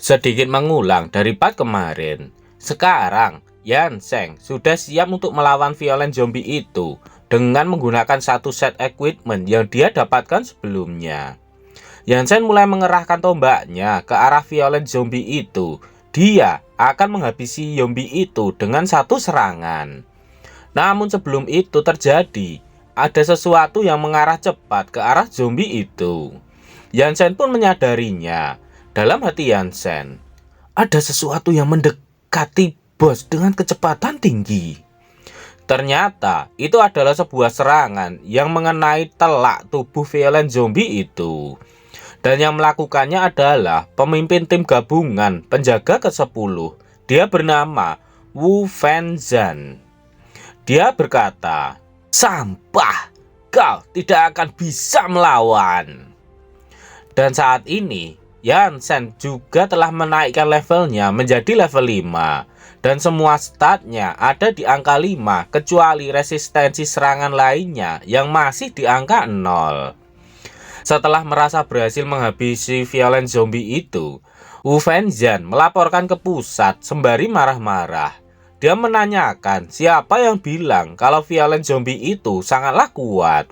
Sedikit mengulang dari part kemarin, sekarang Yan Sheng sudah siap untuk melawan Violent Zombie itu dengan menggunakan satu set equipment yang dia dapatkan sebelumnya. Yan Sheng mulai mengerahkan tombaknya ke arah Violent Zombie itu. Dia akan menghabisi zombie itu dengan satu serangan. Namun sebelum itu terjadi, ada sesuatu yang mengarah cepat ke arah zombie itu. Yan Sheng pun menyadarinya. Dalam hati Yan Sheng, ada sesuatu yang mendekati bos dengan kecepatan tinggi. Ternyata itu adalah sebuah serangan yang mengenai telak tubuh Violent Zombie itu. Dan yang melakukannya adalah pemimpin tim gabungan penjaga ke-10. Dia bernama Wu Fengzhan. Dia berkata, "Sampah, kau tidak akan bisa melawan." Dan saat ini Yan Sheng juga telah menaikkan levelnya menjadi level 5. Dan semua statnya ada di angka 5 kecuali resistensi serangan lainnya yang masih di angka 0. Setelah merasa berhasil menghabisi Violent Zombie itu, Wu Fengzhan melaporkan ke pusat sembari marah-marah. Dia menanyakan siapa yang bilang kalau Violent Zombie itu sangatlah kuat.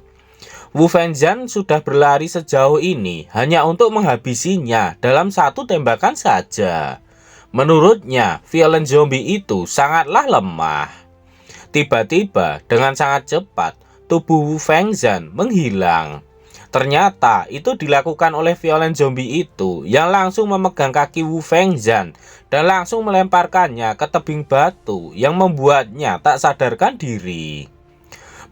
Wu Fengzhan sudah berlari sejauh ini hanya untuk menghabisinya dalam satu tembakan saja. Menurutnya, Violent Zombie itu sangatlah lemah. Tiba-tiba, dengan sangat cepat, tubuh Wu Fengzhan menghilang. Ternyata itu dilakukan oleh Violent Zombie itu yang langsung memegang kaki Wu Fengzhan dan langsung melemparkannya ke tebing batu yang membuatnya tak sadarkan diri.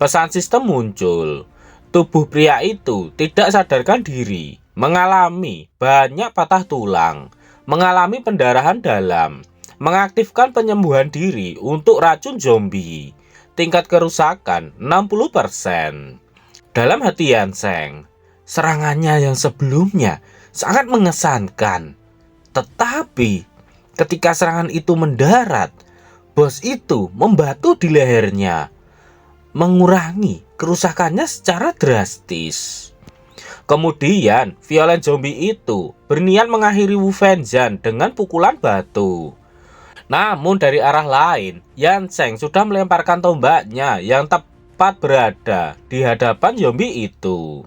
Pesan sistem muncul. Tubuh pria itu tidak sadarkan diri, mengalami banyak patah tulang, mengalami pendarahan dalam, mengaktifkan penyembuhan diri untuk racun zombie. Tingkat kerusakan 60%. Dalam hati Yan Sheng, serangannya yang sebelumnya sangat mengesankan. Tetapi ketika serangan itu mendarat, bos itu membatu di lehernya, mengurangi kerusakannya secara drastis. Kemudian Violent Zombie itu berniat mengakhiri Wu Fengzhan dengan pukulan batu. Namun dari arah lain, Yan Sheng sudah melemparkan tombaknya yang tepat berada di hadapan zombie itu.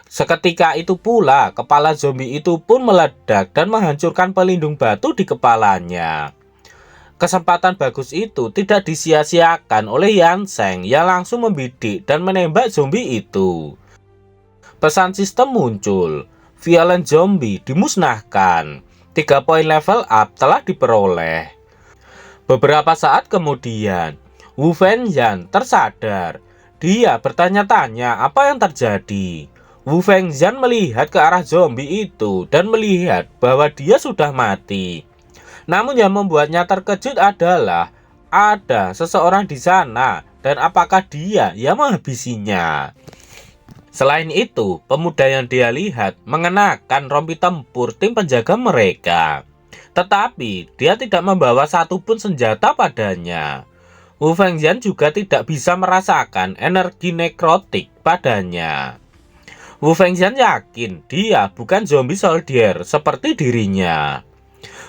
Seketika itu pula kepala zombie itu pun meledak dan menghancurkan pelindung batu di kepalanya. Kesempatan bagus itu tidak disia-siakan oleh Yan Sheng yang langsung membidik dan menembak zombie itu. Pesan sistem muncul. Violent Zombie dimusnahkan. 3 poin level up telah diperoleh. Beberapa saat kemudian, Wu Fengzhan tersadar. Dia bertanya-tanya apa yang terjadi. Wu Fengzhan melihat ke arah zombie itu dan melihat bahwa dia sudah mati. Namun yang membuatnya terkejut adalah ada seseorang di sana dan apakah dia yang menghabisinya. Selain itu, pemuda yang dia lihat mengenakan rompi tempur tim penjaga mereka. Tetapi dia tidak membawa satupun senjata padanya. Wu Fengzhan juga tidak bisa merasakan energi nekrotik padanya. Wu Fengzhan yakin dia bukan zombie soldier seperti dirinya.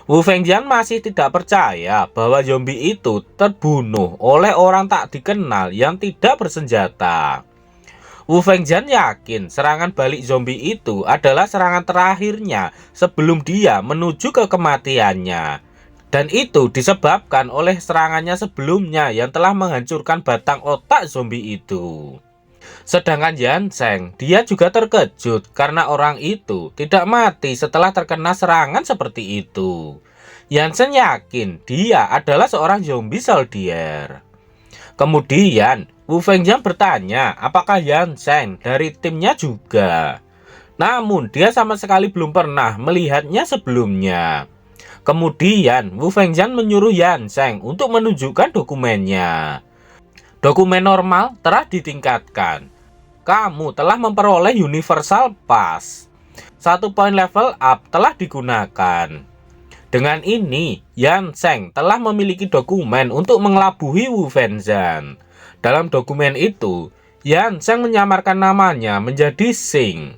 Wu Fengzhan masih tidak percaya bahwa zombie itu terbunuh oleh orang tak dikenal yang tidak bersenjata. Wu Fengzhan yakin serangan balik zombie itu adalah serangan terakhirnya sebelum dia menuju ke kematiannya. Dan itu disebabkan oleh serangannya sebelumnya yang telah menghancurkan batang otak zombie itu. Sedangkan Yan Sheng, dia juga terkejut karena orang itu tidak mati setelah terkena serangan seperti itu. Yan Sheng yakin dia adalah seorang zombie soldier. Kemudian Wu Fengzhan bertanya apakah Yan Sheng dari timnya juga. Namun dia sama sekali belum pernah melihatnya sebelumnya. Kemudian Wu Fengzhan menyuruh Yan Sheng untuk menunjukkan dokumennya. Dokumen normal telah ditingkatkan. Kamu telah memperoleh Universal Pass. 1 poin level up telah digunakan. Dengan ini, Yan Sheng telah memiliki dokumen untuk mengelabuhi Wu Fengzhan. Dalam dokumen itu, Yan Sheng menyamarkan namanya menjadi Xing.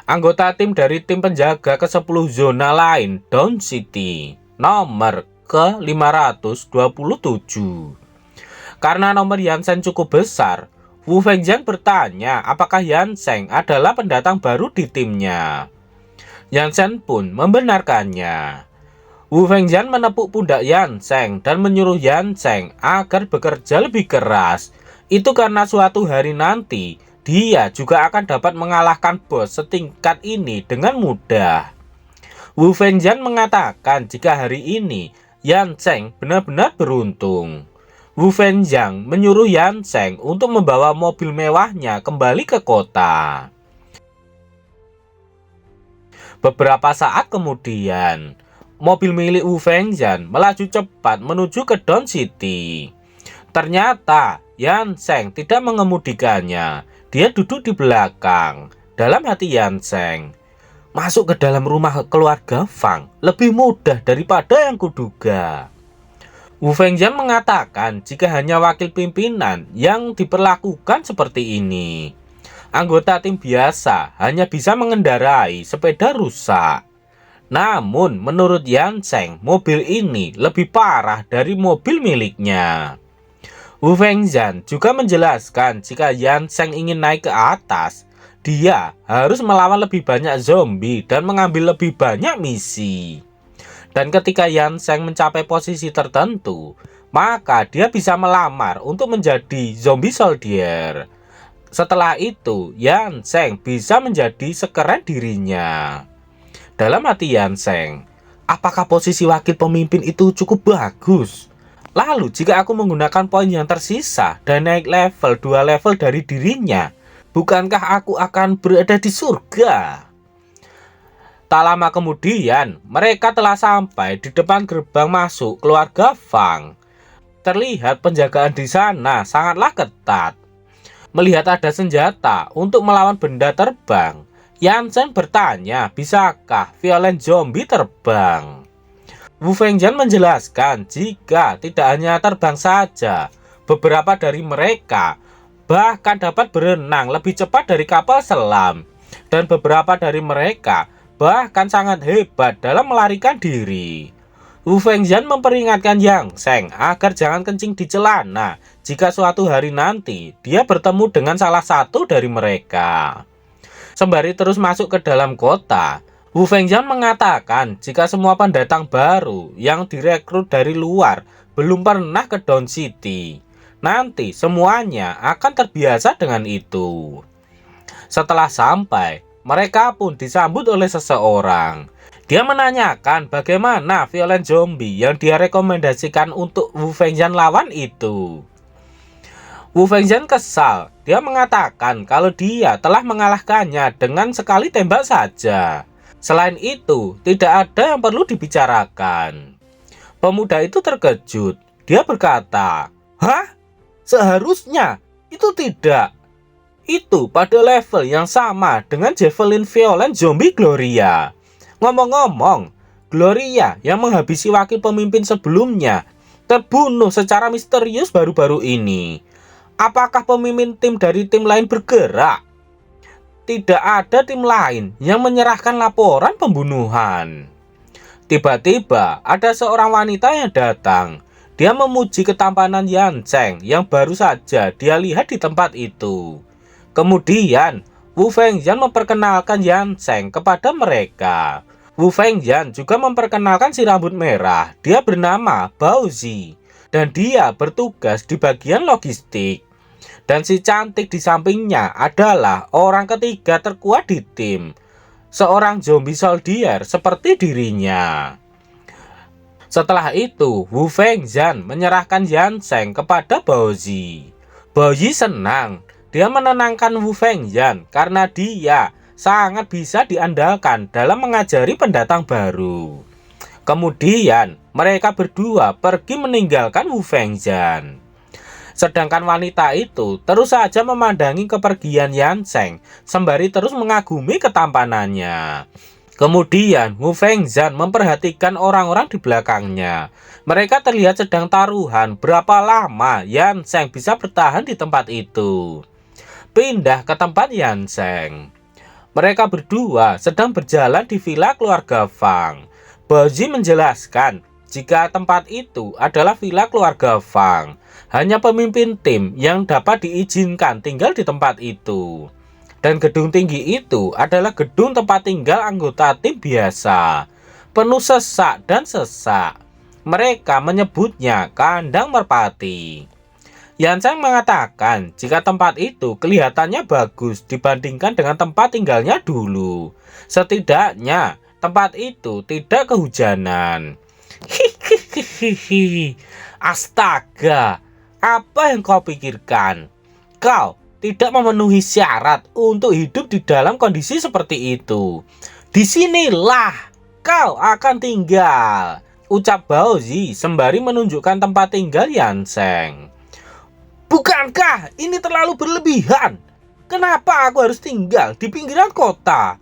Anggota tim dari tim penjaga ke-10 zona lain, Dawn City, nomor ke-527. Karena nomor Yansen cukup besar, Wu Fengjian bertanya apakah Yansen adalah pendatang baru di timnya. Yansen pun membenarkannya. Wu Fengjian menepuk pundak Yansen dan menyuruh Yansen agar bekerja lebih keras. Itu karena suatu hari nanti, dia juga akan dapat mengalahkan bos setingkat ini dengan mudah. Wu Fengjian mengatakan jika hari ini, Yansen benar-benar beruntung. Wu Fengjian menyuruh Yansen untuk membawa mobil mewahnya kembali ke kota. Beberapa saat kemudian, mobil milik Wu Fengjian melaju cepat menuju ke Dawn City. Ternyata Yansen tidak mengemudikannya. Dia duduk di belakang. Dalam hati Yansen, masuk ke dalam rumah keluarga Fang lebih mudah daripada yang kuduga. Wu Fengjian mengatakan jika hanya wakil pimpinan yang diperlakukan seperti ini. Anggota tim biasa hanya bisa mengendarai sepeda rusak. Namun menurut Yansen, mobil ini lebih parah dari mobil miliknya. Wu Fengjian juga menjelaskan jika Yansen ingin naik ke atas, dia harus melawan lebih banyak zombie dan mengambil lebih banyak misi. Dan ketika Yansen mencapai posisi tertentu, maka dia bisa melamar untuk menjadi zombie soldier. Setelah itu, Yansen bisa menjadi sekeren dirinya. Dalam hati Yansen, apakah posisi wakil pemimpin itu cukup bagus? Lalu jika aku menggunakan poin yang tersisa dan naik level 2 level dari dirinya, bukankah aku akan berada di surga? Tak lama kemudian, mereka telah sampai di depan gerbang masuk keluarga Fang. Terlihat penjagaan di sana sangatlah ketat. Melihat ada senjata untuk melawan benda terbang, Yansen bertanya, bisakah violent zombie terbang? Wu Fengjian menjelaskan jika tidak hanya terbang saja, beberapa dari mereka bahkan dapat berenang lebih cepat dari kapal selam, dan beberapa dari mereka bahkan sangat hebat dalam melarikan diri. Wu Fengjian memperingatkan Yansen agar jangan kencing di celana jika suatu hari nanti dia bertemu dengan salah satu dari mereka. Sembari terus masuk ke dalam kota, Wu Fengjian mengatakan jika semua pendatang baru yang direkrut dari luar belum pernah ke Dawn City, nanti semuanya akan terbiasa dengan itu. Setelah sampai, mereka pun disambut oleh seseorang. Dia menanyakan bagaimana violent zombie yang dia rekomendasikan untuk Wu Fengjian lawan itu. Wu Fengjian kesal. Dia mengatakan kalau dia telah mengalahkannya dengan sekali tembak saja. Selain itu, tidak ada yang perlu dibicarakan. Pemuda itu terkejut. Dia berkata, "Hah? Seharusnya itu tidak. Itu pada level yang sama dengan Javelin Violent Zombie Gloria. Ngomong-ngomong, Gloria yang menghabisi wakil pemimpin sebelumnya terbunuh secara misterius baru-baru ini. Apakah pemimpin tim dari tim lain bergerak? Tidak ada tim lain yang menyerahkan laporan pembunuhan." Tiba-tiba ada seorang wanita yang datang. Dia memuji ketampanan Yansen yang baru saja dia lihat di tempat itu. Kemudian Wu Fengjian memperkenalkan Yansen kepada mereka. Wu Fengjian juga memperkenalkan si rambut merah. Dia bernama Baozi dan dia bertugas di bagian logistik. Dan si cantik di sampingnya adalah orang ketiga terkuat di tim, seorang zombie soldier seperti dirinya. Setelah itu, Wu Fengjian menyerahkan Yansen kepada Baozi. Baozi senang. Dia menenangkan Wu Fengjian karena dia sangat bisa diandalkan dalam mengajari pendatang baru. Kemudian, mereka berdua pergi meninggalkan Wu Fengjian. Sedangkan wanita itu terus saja memandangi kepergian Yansen sembari terus mengagumi ketampanannya. Kemudian Wu Fengjian memperhatikan orang-orang di belakangnya. Mereka terlihat sedang taruhan berapa lama Yansen bisa bertahan di tempat itu. Pindah ke tempat Yansen. Mereka berdua sedang berjalan di villa keluarga Fang. Baozi menjelaskan jika tempat itu adalah villa keluarga Fang. Hanya pemimpin tim yang dapat diizinkan tinggal di tempat itu. Dan gedung tinggi itu adalah gedung tempat tinggal anggota tim biasa. Penuh sesak dan sesak. Mereka menyebutnya kandang merpati. Yanseng mengatakan jika tempat itu kelihatannya bagus dibandingkan dengan tempat tinggalnya dulu. Setidaknya tempat itu tidak kehujanan. Hihihihi. Astaga, apa yang kau pikirkan? Kau tidak memenuhi syarat untuk hidup di dalam kondisi seperti itu. Disinilah kau akan tinggal, ucap Baozi sembari menunjukkan tempat tinggal Yanseng. Bukankah ini terlalu berlebihan? Kenapa aku harus tinggal di pinggiran kota?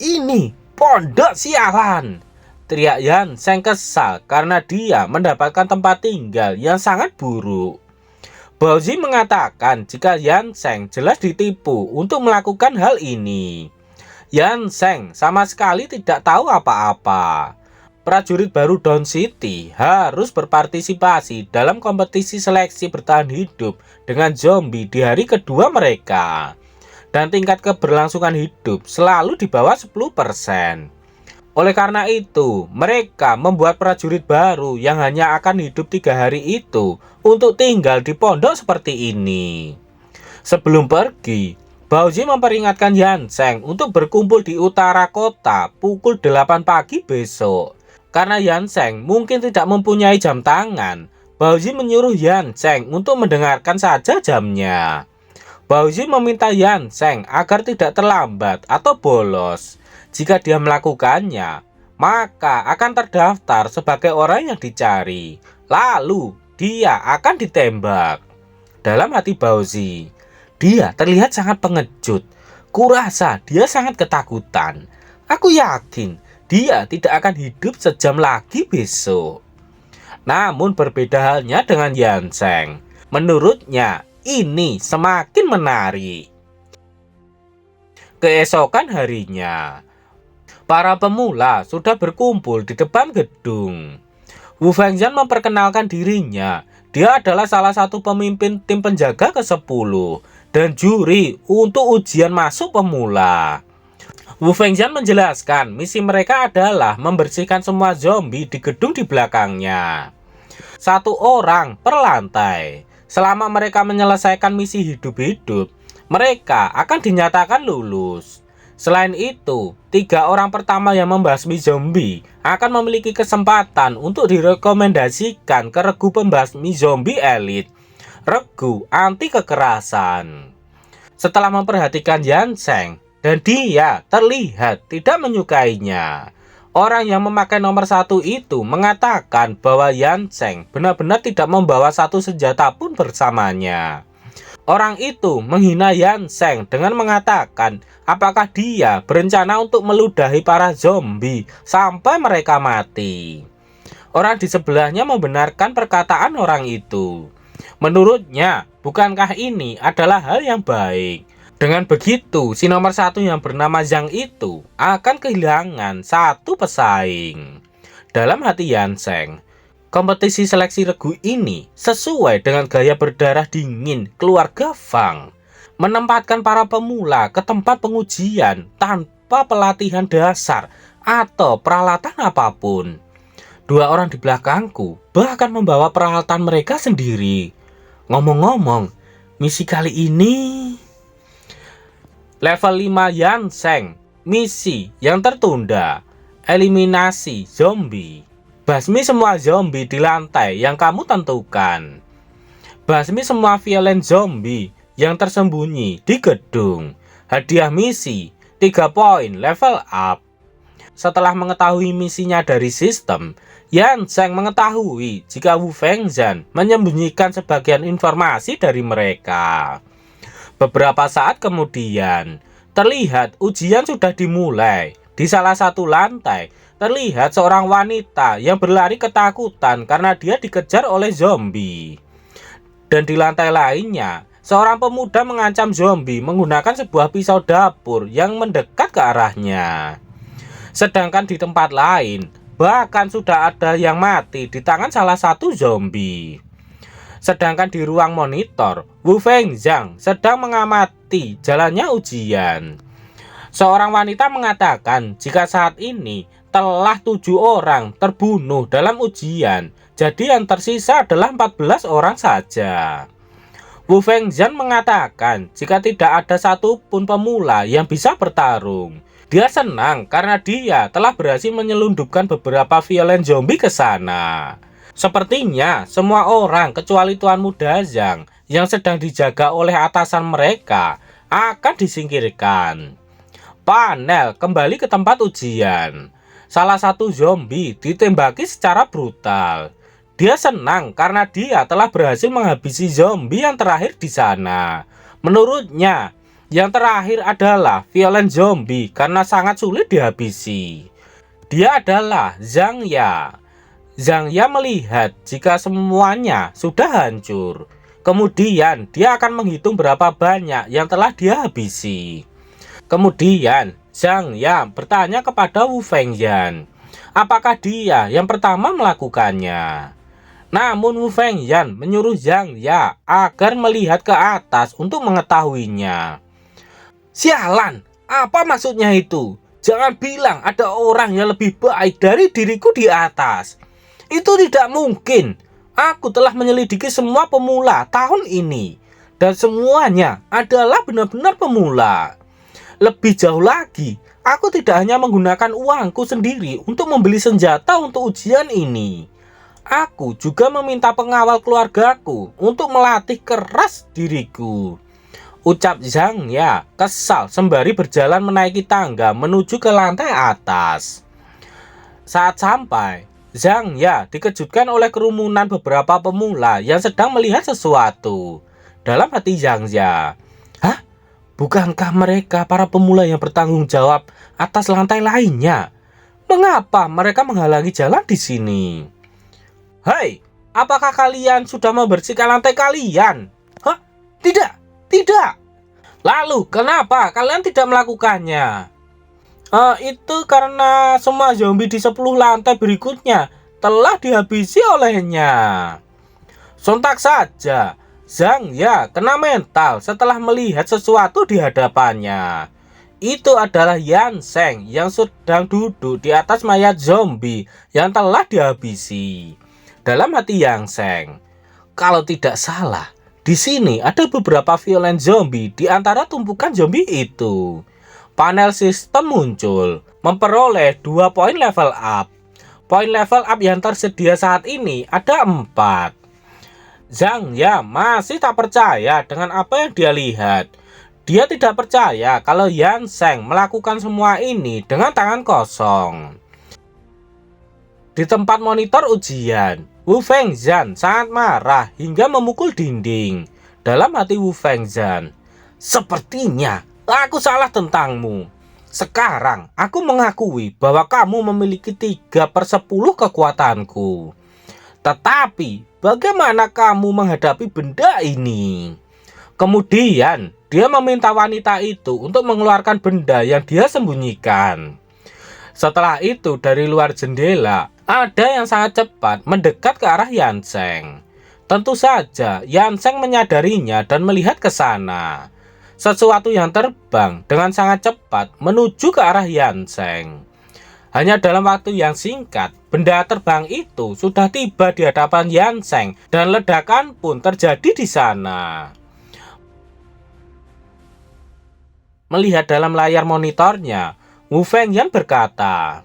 Ini pondok sialan, teriak Yanseng kesal karena dia mendapatkan tempat tinggal yang sangat buruk. Baozi mengatakan jika Yanseng jelas ditipu untuk melakukan hal ini. Yanseng sama sekali tidak tahu apa-apa. Prajurit baru Dawn City harus berpartisipasi dalam kompetisi seleksi bertahan hidup dengan zombie di hari kedua mereka. Dan tingkat keberlangsungan hidup selalu di bawah 10%. Oleh karena itu, mereka membuat prajurit baru yang hanya akan hidup 3 hari itu untuk tinggal di pondok seperti ini. Sebelum pergi, Baozi memperingatkan Yanseng untuk berkumpul di utara kota pukul 8 pagi besok. Karena Yanseng mungkin tidak mempunyai jam tangan, Baozi menyuruh Yanseng untuk mendengarkan saja jamnya. Baozi meminta Yanseng agar tidak terlambat atau bolos. Jika dia melakukannya, maka akan terdaftar sebagai orang yang dicari. Lalu dia akan ditembak. Dalam hati Baozi, dia terlihat sangat pengecut. Kurasa dia sangat ketakutan. Aku yakin dia tidak akan hidup sejam lagi besok. Namun berbeda halnya dengan Yanseng. Menurutnya ini semakin menarik. Keesokan harinya, para pemula sudah berkumpul di depan gedung. Wu Fengzhan memperkenalkan dirinya. Dia adalah salah satu pemimpin tim penjaga ke-10 dan juri untuk ujian masuk pemula. Wu Fengzhan menjelaskan misi mereka adalah membersihkan semua zombie di gedung di belakangnya. 1 orang per lantai. Selama mereka menyelesaikan misi hidup-hidup, mereka akan dinyatakan lulus. Selain itu, 3 orang pertama yang membasmi zombie akan memiliki kesempatan untuk direkomendasikan ke regu pembasmi zombie elit, regu anti kekerasan. Setelah memperhatikan Yanseng, dan dia terlihat tidak menyukainya, orang yang memakai nomor 1 itu mengatakan bahwa Yanseng benar-benar tidak membawa satu senjata pun bersamanya. Orang itu menghina Yanseng dengan mengatakan apakah dia berencana untuk meludahi para zombie sampai mereka mati. Orang di sebelahnya membenarkan perkataan orang itu. Menurutnya, bukankah ini adalah hal yang baik? Dengan begitu, si nomor 1 yang bernama Zhang itu akan kehilangan 1 pesaing. Dalam hati Yanseng, kompetisi seleksi regu ini sesuai dengan gaya berdarah dingin keluarga Fang. Menempatkan para pemula ke tempat pengujian tanpa pelatihan dasar atau peralatan apapun. 2 orang di belakangku bahkan membawa peralatan mereka sendiri. Ngomong-ngomong, misi kali ini level 5 Yanseng, misi yang tertunda, eliminasi zombie. Basmi semua zombie di lantai yang kamu tentukan. Basmi semua violent zombie yang tersembunyi di gedung. Hadiah misi 3 poin level up. Setelah mengetahui misinya dari sistem, Yanseng mengetahui jika Wu Fengzhan menyembunyikan sebagian informasi dari mereka. Beberapa saat kemudian, terlihat ujian sudah dimulai. Di salah satu lantai, terlihat seorang wanita yang berlari ketakutan karena dia dikejar oleh zombie. Dan di lantai lainnya, seorang pemuda mengancam zombie menggunakan sebuah pisau dapur yang mendekat ke arahnya. Sedangkan di tempat lain, bahkan sudah ada yang mati di tangan salah satu zombie. Sedangkan di ruang monitor, Wu Fengxiang sedang mengamati jalannya ujian. Seorang wanita mengatakan jika saat ini telah 7 orang terbunuh dalam ujian, jadi yang tersisa adalah 14 orang saja. Wu Fengxiang mengatakan jika tidak ada satupun pemula yang bisa bertarung. Dia senang karena dia telah berhasil menyelundupkan beberapa violent zombie ke sana. Sepertinya semua orang kecuali Tuan Muda Zhang yang sedang dijaga oleh atasan mereka akan disingkirkan. Panel kembali ke tempat ujian. Salah satu zombie ditembaki secara brutal. Dia senang karena dia telah berhasil menghabisi zombie yang terakhir di sana. Menurutnya, yang terakhir adalah violent zombie karena sangat sulit dihabisi. Dia adalah Zhang Ya. Zhang Ya melihat jika semuanya sudah hancur. Kemudian dia akan menghitung berapa banyak yang telah dia habisi. Kemudian Zhang Ya bertanya kepada Wu Fengxiang, apakah dia yang pertama melakukannya. Namun Wu Fengxiang menyuruh Zhang Ya agar melihat ke atas untuk mengetahuinya. Sialan, apa maksudnya itu? Jangan bilang ada orang yang lebih baik dari diriku di atas. Itu tidak mungkin. Aku telah menyelidiki semua pemula tahun ini. Dan semuanya adalah benar-benar pemula. Lebih jauh lagi, aku tidak hanya menggunakan uangku sendiri untuk membeli senjata untuk ujian ini. Aku juga meminta pengawal keluargaku untuk melatih keras diriku. Ucap Zhang Ya kesal sembari berjalan menaiki tangga menuju ke lantai atas. Saat sampai, Zhang Ya dikejutkan oleh kerumunan beberapa pemula yang sedang melihat sesuatu. Dalam hati Zhang Ya, hah? Bukankah mereka para pemula yang bertanggung jawab atas lantai lainnya? Mengapa mereka menghalangi jalan di sini? Hei, apakah kalian sudah membersihkan lantai kalian? Hah? Tidak. Lalu, kenapa kalian tidak melakukannya? Itu karena semua zombie di 10 lantai berikutnya telah dihabisi olehnya. Sontak saja, Zhang Ya kena mental setelah melihat sesuatu di hadapannya. Itu adalah Yan Sheng yang sedang duduk di atas mayat zombie yang telah dihabisi. Dalam hati Yang Sheng, kalau tidak salah, di sini ada beberapa violent zombie di antara tumpukan zombie itu. Panel sistem muncul, memperoleh 2 poin level up. Poin level up yang tersedia saat ini ada 4. Zhang Ya masih tak percaya dengan apa yang dia lihat. Dia tidak percaya kalau Yan Sheng melakukan semua ini dengan tangan kosong. Di tempat monitor ujian, Wu Fengxiang sangat marah hingga memukul dinding. Dalam hati Wu Fengxiang, sepertinya aku salah tentangmu. Sekarang aku mengakui bahwa kamu memiliki 3/10 kekuatanku. Tetapi bagaimana kamu menghadapi benda ini? Kemudian dia meminta wanita itu untuk mengeluarkan benda yang dia sembunyikan. Setelah itu dari luar jendela ada yang sangat cepat mendekat ke arah Yan Sheng. Tentu saja Yan Sheng menyadarinya dan melihat ke sana. Sesuatu yang terbang dengan sangat cepat menuju ke arah Yan Sheng. Hanya dalam waktu yang singkat, benda terbang itu sudah tiba di hadapan Yan Sheng dan ledakan pun terjadi di sana. Melihat dalam layar monitornya, Wu Fengxiang berkata,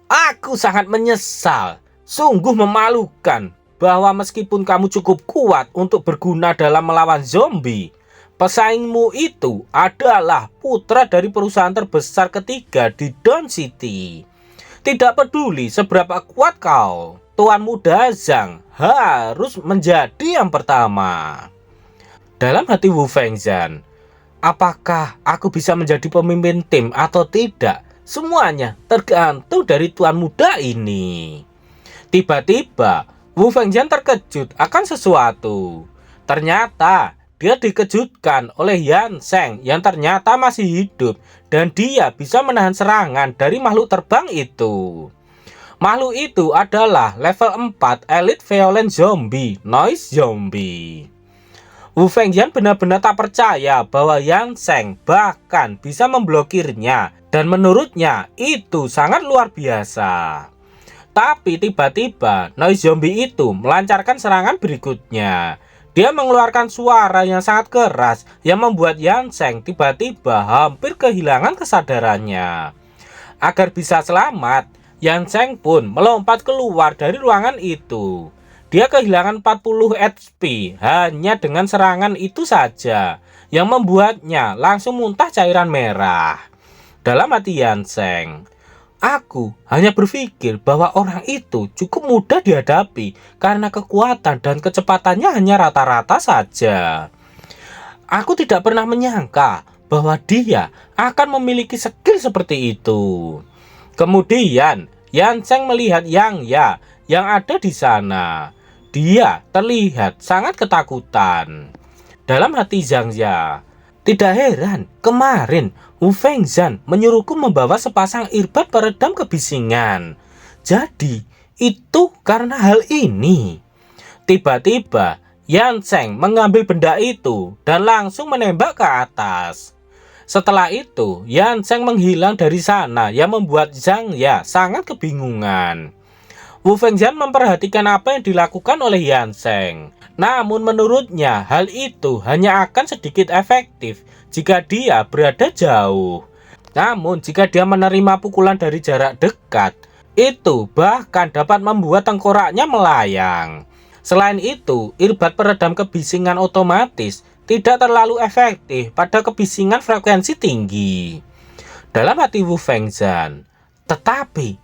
aku sangat menyesal, sungguh memalukan bahwa meskipun kamu cukup kuat untuk berguna dalam melawan zombie, pesaingmu itu adalah putra dari perusahaan terbesar ketiga di Dawn City. Tidak peduli seberapa kuat kau, Tuan Muda Zhang harus menjadi yang pertama. Dalam hati Wu Fengxiang, apakah aku bisa menjadi pemimpin tim atau tidak? Semuanya tergantung dari Tuan Muda ini. Tiba-tiba Wu Fengxiang terkejut akan sesuatu. Ternyata dia dikejutkan oleh Yan Zheng yang ternyata masih hidup dan dia bisa menahan serangan dari makhluk terbang itu. Makhluk itu adalah level 4 Elite Violent Zombie, Noise Zombie. Wu Fengjian benar-benar tak percaya bahwa Yan Zheng bahkan bisa memblokirnya dan menurutnya itu sangat luar biasa. Tapi tiba-tiba Noise Zombie itu melancarkan serangan berikutnya. Dia mengeluarkan suara yang sangat keras yang membuat Yan Zheng tiba-tiba hampir kehilangan kesadarannya. Agar bisa selamat, Yan Zheng pun melompat keluar dari ruangan itu. Dia kehilangan 40 HP hanya dengan serangan itu saja, yang membuatnya langsung muntah cairan merah. Dalam hati Yan Zheng, aku hanya berpikir bahwa orang itu cukup mudah dihadapi karena kekuatan dan kecepatannya hanya rata-rata saja. Aku tidak pernah menyangka bahwa dia akan memiliki skill seperti itu. Kemudian Yan Zheng melihat Yang Ya yang ada di sana. Dia terlihat sangat ketakutan. Dalam hati Zhang Ya, tidak heran kemarin Wu Fengjian menyuruhku membawa sepasang earbud peredam kebisingan. Jadi itu karena hal ini. Tiba-tiba Yan Zheng mengambil benda itu dan langsung menembak ke atas. Setelah itu Yan Zheng menghilang dari sana yang membuat Zhang Ya sangat kebingungan. Wu Fengjian memperhatikan apa yang dilakukan oleh Yan Zheng. Namun menurutnya hal itu hanya akan sedikit efektif jika dia berada jauh. Namun jika dia menerima pukulan dari jarak dekat, itu bahkan dapat membuat tengkoraknya melayang. Selain itu, earbud peredam kebisingan otomatis tidak terlalu efektif pada kebisingan frekuensi tinggi. Dalam hati Wu Fengjian, tetapi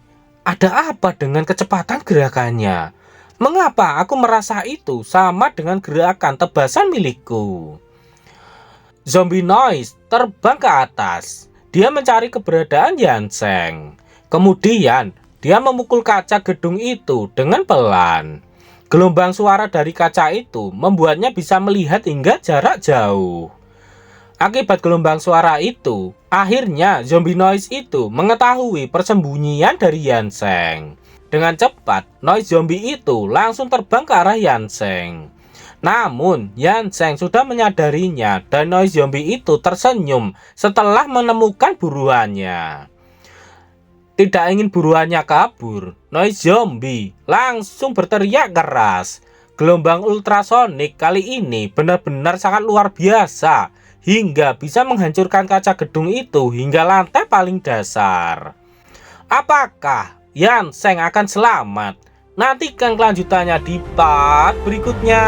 ada apa dengan kecepatan gerakannya? Mengapa aku merasa itu sama dengan gerakan tebasan milikku? Zombie Noise terbang ke atas. Dia mencari keberadaan Yan Zheng. Kemudian, dia memukul kaca gedung itu dengan pelan. Gelombang suara dari kaca itu membuatnya bisa melihat hingga jarak jauh. Akibat gelombang suara itu, akhirnya Zombie Noise itu mengetahui persembunyian dari Yan Zheng. Dengan cepat, Noise Zombie itu langsung terbang ke arah Yan Zheng. Namun, Yan Zheng sudah menyadarinya dan Noise Zombie itu tersenyum setelah menemukan buruannya. Tidak ingin buruannya kabur, Noise Zombie langsung berteriak keras. Gelombang ultrasonik kali ini benar-benar sangat luar biasa, hingga bisa menghancurkan kaca gedung itu hingga lantai paling dasar. Apakah Yan Zheng akan selamat? Nantikan kelanjutannya di part berikutnya.